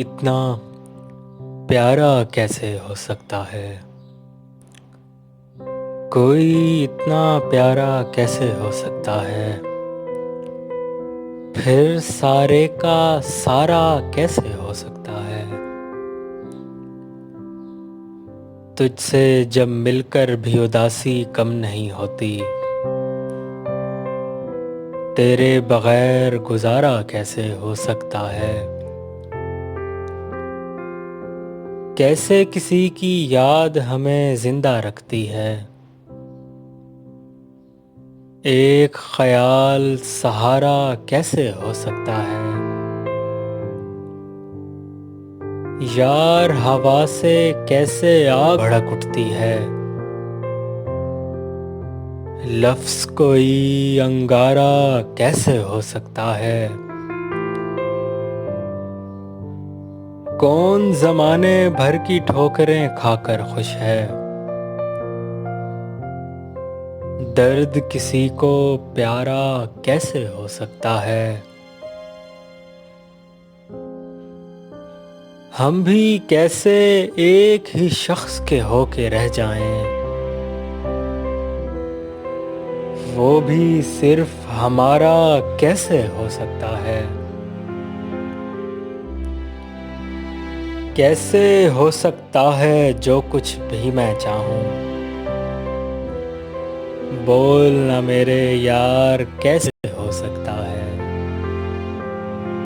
اتنا پیارا کیسے ہو سکتا ہے؟ کوئی اتنا پیارا کیسے ہو سکتا ہے؟ پھر سارے کا سارا کیسے ہو سکتا ہے؟ تجھ سے جب مل کر بھی اداسی کم نہیں ہوتی، تیرے بغیر گزارا کیسے ہو سکتا ہے؟ کیسے کسی کی یاد ہمیں زندہ رکھتی ہے، ایک خیال سہارا کیسے ہو سکتا ہے؟ یار ہوا سے کیسے آگ بھڑک اٹھتی ہے، لفظ کوئی انگارہ کیسے ہو سکتا ہے؟ کون زمانے بھر کی ٹھوکریں کھا کر خوش ہے، درد کسی کو پیارا کیسے ہو سکتا ہے؟ ہم بھی کیسے ایک ہی شخص کے ہو کے رہ جائیں، وہ بھی صرف ہمارا کیسے ہو سکتا ہے؟ کیسے ہو سکتا ہے جو کچھ بھی میں چاہوں، بول نہ میرے یار کیسے